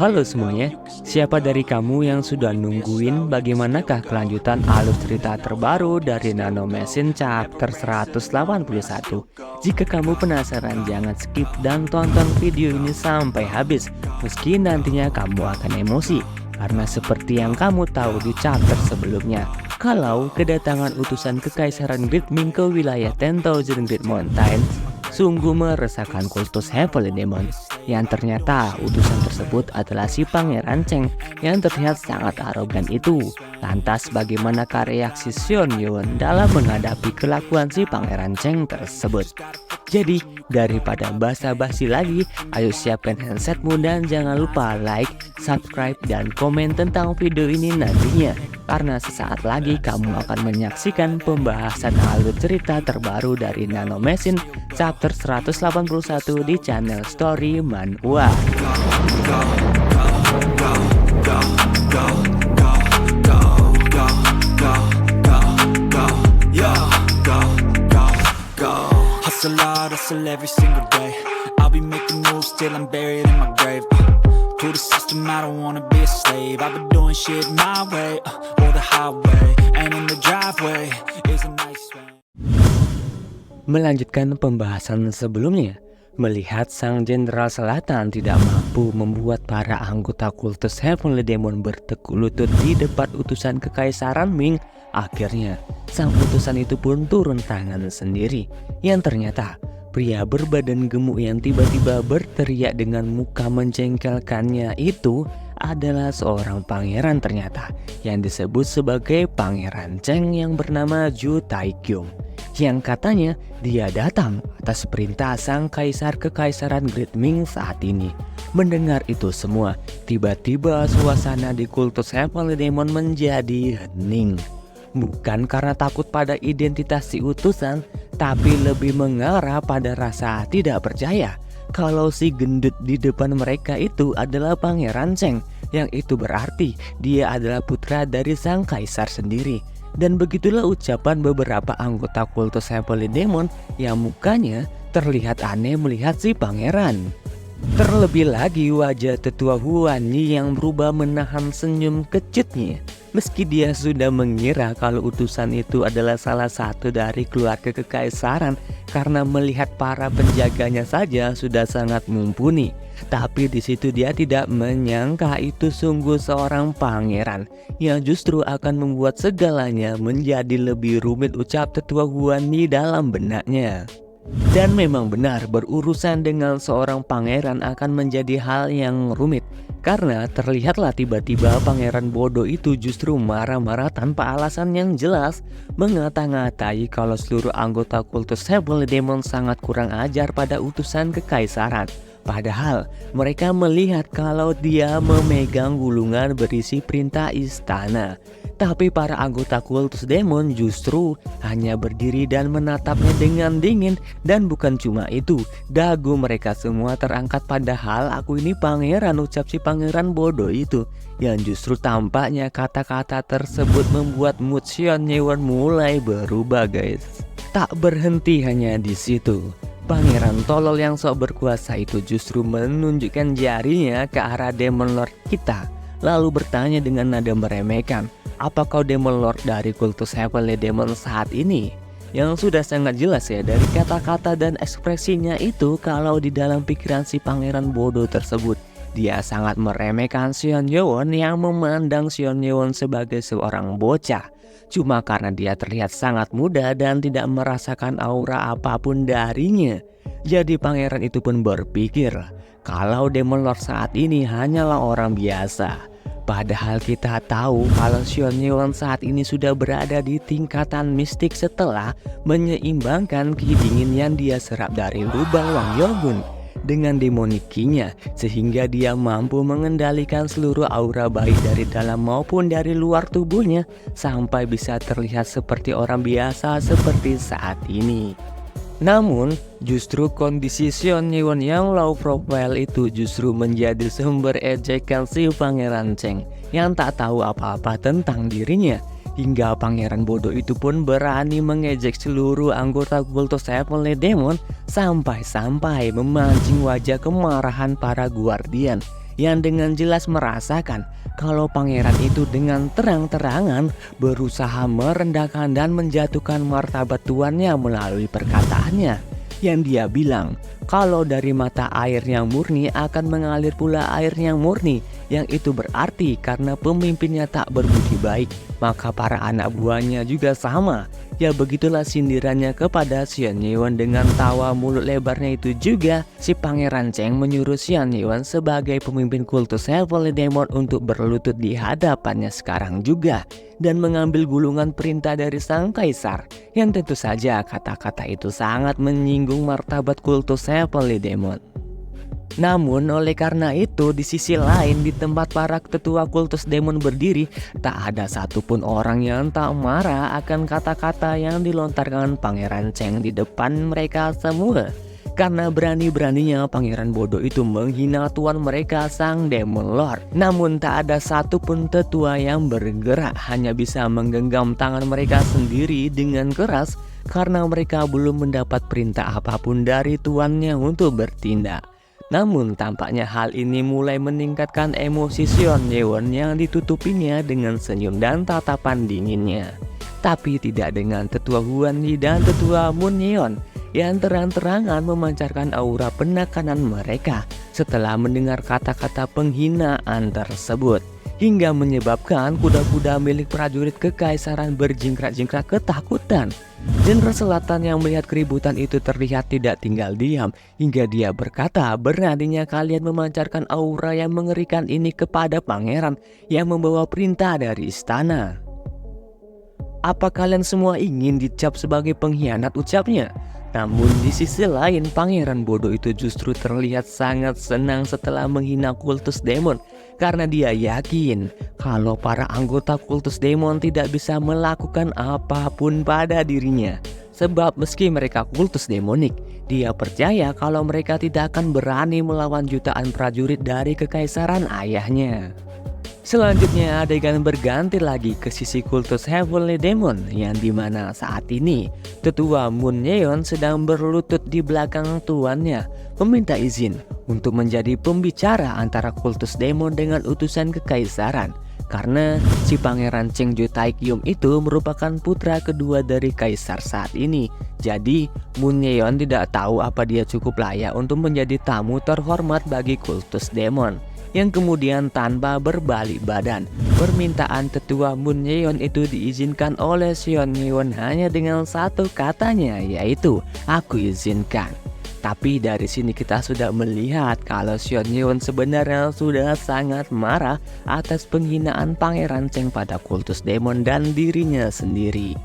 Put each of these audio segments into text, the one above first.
Halo semuanya, siapa dari kamu yang sudah nungguin bagaimanakah kelanjutan alur cerita terbaru dari Nano Machine chapter 181? Jika kamu penasaran, jangan skip dan tonton video ini sampai habis, meski nantinya kamu akan emosi. Karena seperti yang kamu tahu di chapter sebelumnya, kalau kedatangan utusan kekaisaran Great Ming ke wilayah 10,000 Great Mountain sungguh meresahkan kultus Heavenly Demon, yang ternyata utusan tersebut adalah si Pangeran Cheng yang terlihat sangat arogan itu. Lantas bagaimanakah reaksi Xion Yuan dalam menghadapi kelakuan si Pangeran Cheng tersebut? Jadi daripada basa-basi lagi, ayo siapkan handsetmu dan jangan lupa like, subscribe, dan komen tentang video ini nantinya. Karena sesaat lagi kamu akan menyaksikan pembahasan alur cerita terbaru dari Nano Machine chapter 181 di channel Story Manhwa. Hustle hard, hustle every single day. I'll be making moves till I'm buried in my grave. To the system, I don't wanna be a slave. I've been doing shit my way, or the highway. And in the driveway is a nice way. Melanjutkan pembahasan sebelumnya, melihat sang Jenderal Selatan tidak mampu membuat para anggota kultus Heavenly Demon bertekuk lutut di depan utusan kekaisaran Ming, akhirnya sang utusan itu pun turun tangan sendiri. Yang ternyata pria berbadan gemuk yang tiba-tiba berteriak dengan muka menjengkelkannya itu adalah seorang pangeran ternyata, yang disebut sebagai Pangeran Cheng yang bernama Zhu Taikyung, yang katanya dia datang atas perintah sang kaisar kekaisaran Great Ming saat ini. Mendengar itu semua, tiba-tiba suasana di kultus Heavenly Demon menjadi hening. Bukan karena takut pada identitas si utusan, tapi lebih mengarah pada rasa tidak percaya kalau si gendut di depan mereka itu adalah Pangeran Cheng, yang itu berarti dia adalah putra dari sang kaisar sendiri. Dan begitulah ucapan beberapa anggota kultus Heavenly Demon yang mukanya terlihat aneh melihat si pangeran. Terlebih lagi wajah tetua Huan Yi yang berubah menahan senyum kecutnya, meski dia sudah mengira kalau utusan itu adalah salah satu dari keluarga kekaisaran karena melihat para penjaganya saja sudah sangat mumpuni. Tapi di situ dia tidak menyangka itu sungguh seorang pangeran yang justru akan membuat segalanya menjadi lebih rumit, ucap tetua Huan Yi dalam benaknya. Dan memang benar, berurusan dengan seorang pangeran akan menjadi hal yang rumit, karena terlihatlah tiba-tiba pangeran bodoh itu justru marah-marah tanpa alasan yang jelas, mengata-ngatai kalau seluruh anggota kultus Heavenly Demon sangat kurang ajar pada utusan kekaisaran. Padahal mereka melihat kalau dia memegang gulungan berisi perintah istana. Tapi para anggota kultus demon justru hanya berdiri dan menatapnya dengan dingin. Dan bukan cuma itu, dagu mereka semua terangkat. Padahal aku ini pangeran, ucap si pangeran bodoh itu. Yang justru tampaknya kata-kata tersebut membuat mood Xion Yuan mulai berubah, guys. Tak berhenti hanya di situ, pangeran tolol yang sok berkuasa itu justru menunjukkan jarinya ke arah Demon Lord kita, lalu bertanya dengan nada meremehkan, "Apa kau Demon Lord dari kultus Heavenly Demon saat ini?" Yang sudah sangat jelas ya dari kata-kata dan ekspresinya itu kalau di dalam pikiran si pangeran bodoh tersebut, dia sangat meremehkan Xion Yuan yang memandang Xion Yuan sebagai seorang bocah. Cuma karena dia terlihat sangat muda dan tidak merasakan aura apapun darinya. Jadi pangeran itu pun berpikir kalau Demon Lord saat ini hanyalah orang biasa. Padahal kita tahu kalau Xion Yuan saat ini sudah berada di tingkatan mistik setelah menyeimbangkan ki dingin yang dia serap dari lubang Wang Yogun dengan demonikinya, sehingga dia mampu mengendalikan seluruh aura baik dari dalam maupun dari luar tubuhnya sampai bisa terlihat seperti orang biasa seperti saat ini. Namun justru kondisi Xion Yuan yang low profile itu justru menjadi sumber ejekan si Pangeran Cheng yang tak tahu apa-apa tentang dirinya. Hingga pangeran bodoh itu pun berani mengejek seluruh anggota kultus Heavenly Demon sampai-sampai memancing wajah kemarahan para guardian yang dengan jelas merasakan kalau pangeran itu dengan terang-terangan berusaha merendahkan dan menjatuhkan martabat tuannya melalui perkataannya, yang dia bilang kalau dari mata air yang murni akan mengalir pula air yang murni, yang itu berarti karena pemimpinnya tak berbudi baik, maka para anak buahnya juga sama. Ya begitulah sindirannya kepada Xian Yuan. Dengan tawa mulut lebarnya itu juga, si Pangeran Cheng menyuruh Xian Yuan sebagai pemimpin kultus Heavenly Demon untuk berlutut di hadapannya sekarang juga dan mengambil gulungan perintah dari sang kaisar, yang tentu saja kata-kata itu sangat menyinggung martabat kultus Heavenly Demon. Namun oleh karena itu, di sisi lain di tempat para tetua kultus demon berdiri, tak ada satupun orang yang tak marah akan kata-kata yang dilontarkan Pangeran Cheng di depan mereka semua. Karena berani-beraninya pangeran bodoh itu menghina tuan mereka sang Demon Lord. Namun tak ada satupun tetua yang bergerak, hanya bisa menggenggam tangan mereka sendiri dengan keras karena mereka belum mendapat perintah apapun dari tuannya untuk bertindak. Namun tampaknya hal ini mulai meningkatkan emosi Xian Yuan yang ditutupinya dengan senyum dan tatapan dinginnya. Tapi tidak dengan tetua Huan Yi dan tetua Mun Yeon yang terang-terangan memancarkan aura penekanan mereka setelah mendengar kata-kata penghinaan tersebut, hingga menyebabkan kuda-kuda milik prajurit kekaisaran berjingkrak-jingkrak ketakutan. Jenderal Selatan yang melihat keributan itu terlihat tidak tinggal diam, hingga dia berkata, beraninya kalian memancarkan aura yang mengerikan ini kepada pangeran yang membawa perintah dari istana. Apa kalian semua ingin dicap sebagai pengkhianat, ucapnya? Namun di sisi lain, pangeran bodoh itu justru terlihat sangat senang setelah menghina kultus demon, karena dia yakin kalau para anggota kultus demon tidak bisa melakukan apapun pada dirinya. Sebab meski mereka kultus demonik, dia percaya kalau mereka tidak akan berani melawan jutaan prajurit dari kekaisaran ayahnya. Selanjutnya adegan berganti lagi ke sisi kultus Heavenly Demon, yang dimana saat ini tetua Mun Yeon sedang berlutut di belakang tuannya meminta izin untuk menjadi pembicara antara kultus demon dengan utusan kekaisaran, karena si Pangeran Cheng Ju Taekyum itu merupakan putra kedua dari kaisar saat ini. Jadi Mun Yeon tidak tahu apa dia cukup layak untuk menjadi tamu terhormat bagi kultus demon, yang kemudian tanpa berbalik badan, permintaan tetua Mun Yeon itu diizinkan oleh Xian Yuan hanya dengan satu katanya, yaitu aku izinkan. Tapi dari sini kita sudah melihat kalau Xian Yuan sebenarnya sudah sangat marah atas penghinaan Pangeran Cheng pada kultus demon dan dirinya sendiri.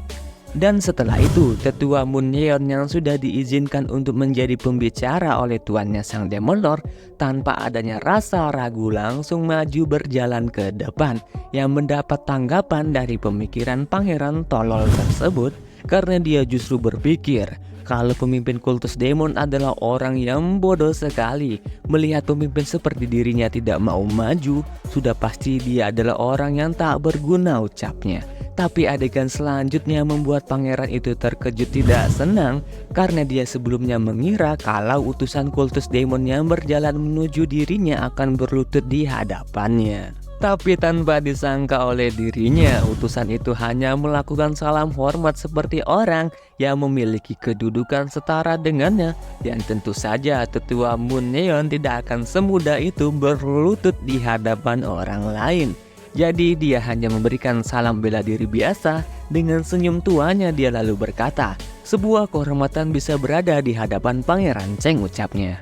Dan setelah itu, tetua Mun Yeon yang sudah diizinkan untuk menjadi pembicara oleh tuannya sang Demon Lord tanpa adanya rasa ragu langsung maju berjalan ke depan, yang mendapat tanggapan dari pemikiran pangeran tolol tersebut, karena dia justru berpikir kalau pemimpin kultus demon adalah orang yang bodoh sekali. Melihat pemimpin seperti dirinya tidak mau maju, sudah pasti dia adalah orang yang tak berguna, ucapnya. Tapi adegan selanjutnya membuat pangeran itu terkejut tidak senang, karena dia sebelumnya mengira kalau utusan kultus demon yang berjalan menuju dirinya akan berlutut di hadapannya. Tapi tanpa disangka oleh dirinya, utusan itu hanya melakukan salam hormat seperti orang yang memiliki kedudukan setara dengannya, yang tentu saja tetua Mun Yeon tidak akan semudah itu berlutut di hadapan orang lain. Jadi dia hanya memberikan salam bela diri biasa. Dengan senyum tuanya dia lalu berkata, sebuah kehormatan bisa berada di hadapan Pangeran Cheng, ucapnya.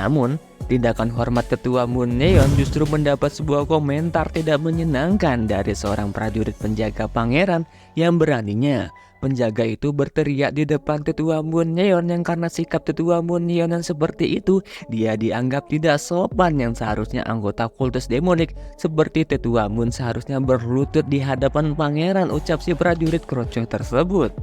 Namun tindakan hormat tetua Mun Yeon justru mendapat sebuah komentar tidak menyenangkan dari seorang prajurit penjaga pangeran, yang beraninya penjaga itu berteriak di depan tetua Mun Yeon, yang karena sikap tetua Mun Yeon yang seperti itu, dia dianggap tidak sopan, yang seharusnya anggota kultus demonik seperti tetua Mun seharusnya berlutut di hadapan pangeran, ucap si prajurit kroco tersebut.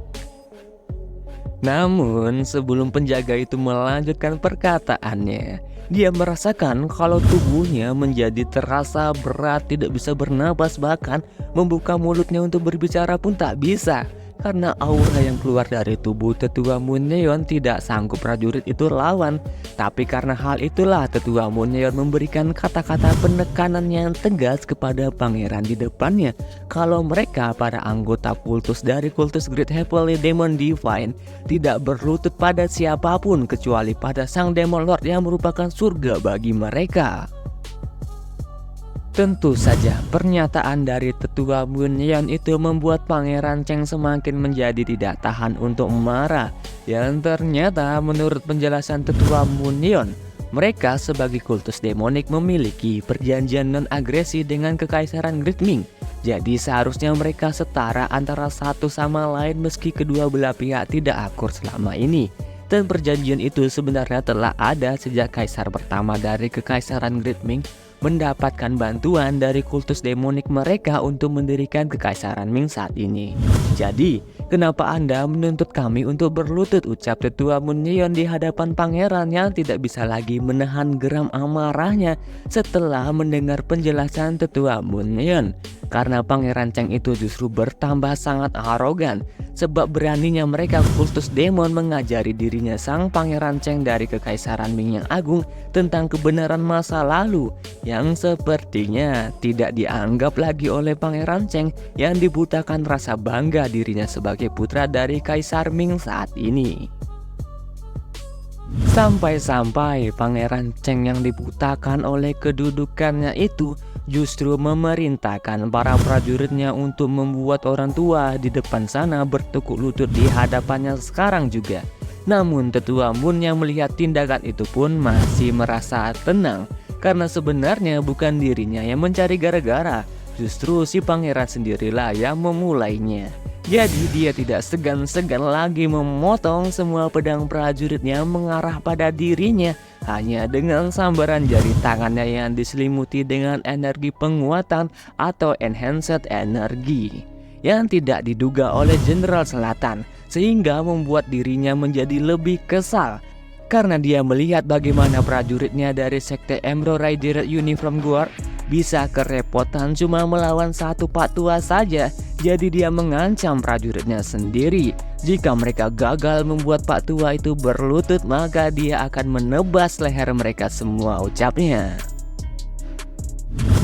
Namun sebelum penjaga itu melanjutkan perkataannya, Dia merasakan kalau tubuhnya menjadi terasa berat, tidak bisa bernapas, bahkan membuka mulutnya untuk berbicara pun tak bisa. Karena aura yang keluar dari tubuh Tetua Moon Neon tidak sanggup prajurit itu lawan. Tapi karena hal itulah Tetua Moon Neon memberikan kata-kata penekanan yang tegas kepada pangeran di depannya. Kalau mereka para anggota kultus dari kultus Great Heavenly Demon Divine tidak berlutut pada siapapun kecuali pada Sang Demon Lord yang merupakan surga bagi mereka. Tentu saja pernyataan dari Tetua Moon Neon itu membuat Pangeran Cheng semakin menjadi tidak tahan untuk marah. Yang ternyata menurut penjelasan Tetua Moon Neon, mereka sebagai kultus demonik memiliki perjanjian non-agresi dengan Kekaisaran Great Ming. Jadi seharusnya mereka setara antara satu sama lain meski kedua belah pihak tidak akur selama ini. Dan perjanjian itu sebenarnya telah ada sejak kaisar pertama dari Kekaisaran Great Ming mendapatkan bantuan dari kultus demonik mereka untuk mendirikan Kekaisaran Ming saat ini. Jadi, kenapa Anda menuntut kami untuk berlutut, ucap Tetua Moon Neon di hadapan pangeran yang tidak bisa lagi menahan geram amarahnya setelah mendengar penjelasan Tetua Moon Neon. Karena Pangeran Cheng itu justru bertambah sangat arogan, sebab beraninya mereka kultus demon mengajari dirinya Sang Pangeran Cheng dari Kekaisaran Ming yang agung tentang kebenaran masa lalu yang sepertinya tidak dianggap lagi oleh Pangeran Cheng yang dibutakan rasa bangga dirinya sebagai putra dari Kaisar Ming saat ini. Sampai-sampai Pangeran Cheng yang dibutakan oleh kedudukannya itu justru memerintahkan para prajuritnya untuk membuat orang tua di depan sana bertekuk lutut di hadapannya sekarang juga. Namun Tetua Moon yang melihat tindakan itu pun masih merasa tenang, karena sebenarnya bukan dirinya yang mencari gara-gara, justru si pangeran sendirilah yang memulainya. Jadi dia tidak segan-segan lagi memotong semua pedang prajurit yang mengarah pada dirinya hanya dengan sambaran jari tangannya yang diselimuti dengan energi penguatan atau enhanced energy yang tidak diduga oleh Jenderal Selatan, sehingga membuat dirinya menjadi lebih kesal karena dia melihat bagaimana prajuritnya dari sekte Emerald Rider Uniform Guard bisa kerepotan cuma melawan satu pak tua saja. Jadi dia mengancam prajuritnya sendiri, jika mereka gagal membuat pak tua itu berlutut maka dia akan menebas leher mereka semua, ucapnya.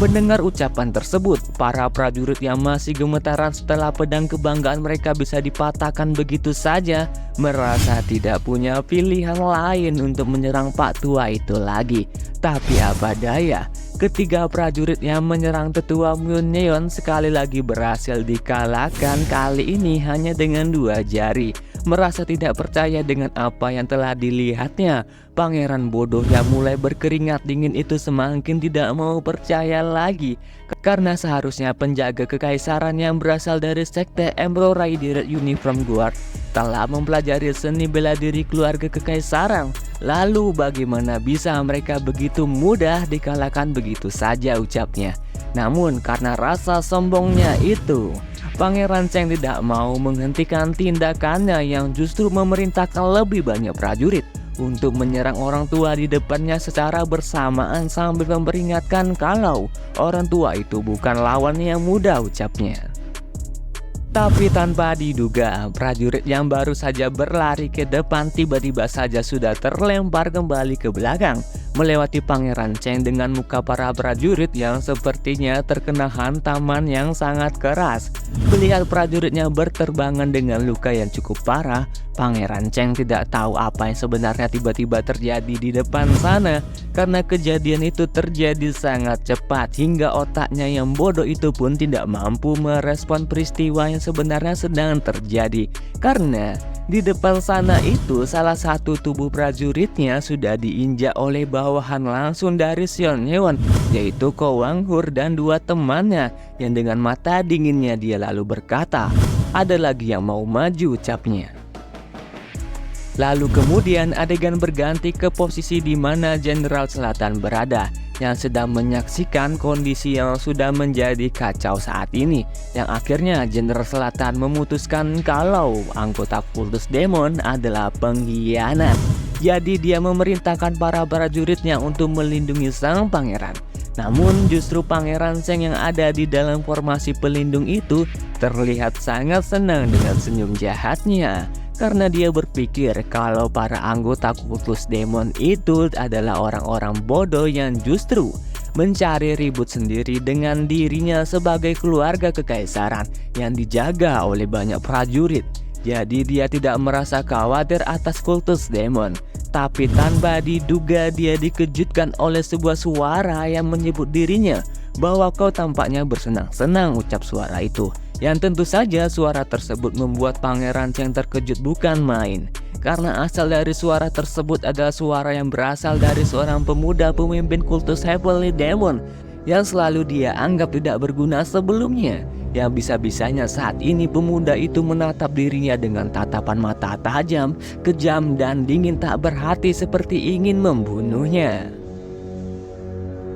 Mendengar ucapan tersebut, para prajurit yang masih gemetaran setelah pedang kebanggaan mereka bisa dipatahkan begitu saja merasa tidak punya pilihan lain untuk menyerang pak tua itu lagi. Tapi apa daya, ketiga prajurit yang menyerang Tetua Moon Neon sekali lagi berhasil dikalahkan, kali ini hanya dengan 2 jari. Merasa tidak percaya dengan apa yang telah dilihatnya, pangeran bodoh yang mulai berkeringat dingin itu semakin tidak mau percaya lagi. Karena seharusnya penjaga kekaisaran yang berasal dari sekte Emerald Rider Uniform Guard telah mempelajari seni bela diri keluarga kekaisaran. Lalu bagaimana bisa mereka begitu mudah dikalahkan begitu saja, ucapnya. Namun karena rasa sombongnya itu, Pangeran Cheng tidak mau menghentikan tindakannya yang justru memerintahkan lebih banyak prajurit untuk menyerang orang tua di depannya secara bersamaan sambil memperingatkan kalau orang tua itu bukan lawan yang mudah, ucapnya. Tapi tanpa diduga, prajurit yang baru saja berlari ke depan tiba-tiba saja sudah terlempar kembali ke belakang, melewati Pangeran Cheng dengan muka para prajurit yang sepertinya terkena hantaman yang sangat keras. Melihat prajuritnya berterbangan dengan luka yang cukup parah, Pangeran Cheng tidak tahu apa yang sebenarnya tiba-tiba terjadi di depan sana, karena kejadian itu terjadi sangat cepat hingga otaknya yang bodoh itu pun tidak mampu merespon peristiwa yang sebenarnya sedang terjadi. Karena di depan sana itu salah satu tubuh prajuritnya sudah diinjak oleh bawahan langsung dari Sion Yeon, yaitu Ko Wang Hur dan 2 temannya, yang dengan mata dinginnya dia lalu berkata, "Ada lagi yang mau maju," ucapnya. Lalu kemudian adegan berganti ke posisi di mana Jenderal Selatan berada, yang sedang menyaksikan kondisi yang sudah menjadi kacau saat ini, yang akhirnya Jenderal Selatan memutuskan kalau anggota kultus demon adalah pengkhianat. Jadi dia memerintahkan para prajuritnya untuk melindungi sang pangeran. Namun justru Pangeran Cheng yang ada di dalam formasi pelindung itu terlihat sangat senang dengan senyum jahatnya. Karena dia berpikir kalau para anggota kultus demon itu adalah orang-orang bodoh yang justru mencari ribut sendiri dengan dirinya sebagai keluarga kekaisaran yang dijaga oleh banyak prajurit. Jadi dia tidak merasa khawatir atas kultus demon. Tapi tanpa diduga dia dikejutkan oleh sebuah suara yang menyebut dirinya bahwa kau tampaknya bersenang-senang, ucap suara itu. Yang tentu saja suara tersebut membuat Pangeran Cheng terkejut bukan main. Karena asal dari suara tersebut adalah suara yang berasal dari seorang pemuda pemimpin kultus Heavenly Demon yang selalu dia anggap tidak berguna sebelumnya. Yang bisa-bisanya saat ini pemuda itu menatap dirinya dengan tatapan mata tajam, kejam dan dingin tak berhati seperti ingin membunuhnya.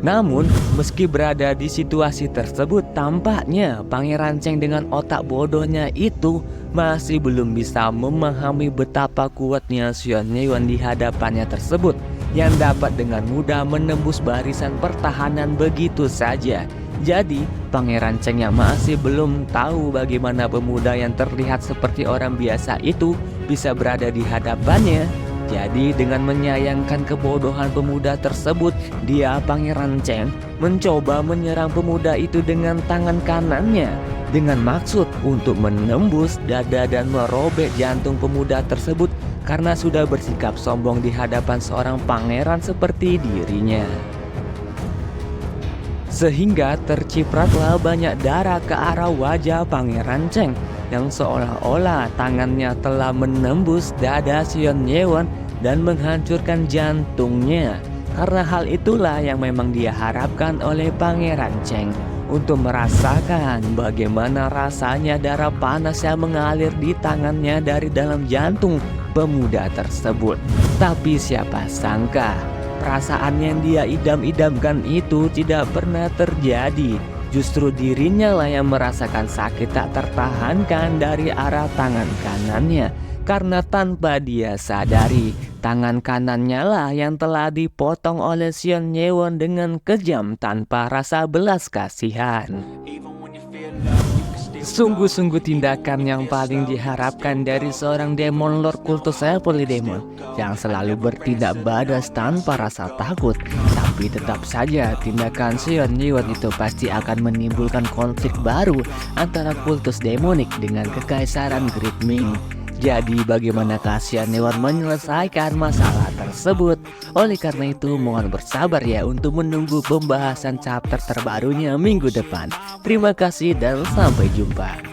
Namun, meski berada di situasi tersebut, tampaknya Pangeran Cheng dengan otak bodohnya itu masih belum bisa memahami betapa kuatnya Xion Yuan di hadapannya tersebut, yang dapat dengan mudah menembus barisan pertahanan begitu saja. Jadi, Pangeran Cheng yang masih belum tahu bagaimana pemuda yang terlihat seperti orang biasa itu bisa berada di hadapannya. Jadi dengan menyayangkan kebodohan pemuda tersebut, dia Pangeran Cheng mencoba menyerang pemuda itu dengan tangan kanannya dengan maksud untuk menembus dada dan merobek jantung pemuda tersebut karena sudah bersikap sombong di hadapan seorang pangeran seperti dirinya. Sehingga tercipratlah banyak darah ke arah wajah Pangeran Cheng yang seolah-olah tangannya telah menembus dada Xion Yuan dan menghancurkan jantungnya. Karena hal itulah yang memang dia harapkan oleh Pangeran Cheng, untuk merasakan bagaimana rasanya darah panas yang mengalir di tangannya dari dalam jantung pemuda tersebut. Tapi siapa sangka perasaan yang dia idam-idamkan itu tidak pernah terjadi. Justru dirinya lah yang merasakan sakit tak tertahankan dari arah tangan kanannya. Karena tanpa dia sadari, tangan kanannya lah yang telah dipotong oleh Xion Yuan dengan kejam tanpa rasa belas kasihan. Sungguh-sungguh tindakan yang paling diharapkan dari seorang demon lord kultus Heavenly Demon yang selalu bertindak badas tanpa rasa takut. Tapi tetap saja tindakan Xion Yuan itu pasti akan menimbulkan konflik baru antara kultus demonik dengan kekaisaran Great Ming. Jadi bagaimanakah Xion Yuan menyelesaikan masalah tersebut? Oleh karena itu mohon bersabar ya untuk menunggu pembahasan chapter terbarunya minggu depan. Terima kasih dan sampai jumpa.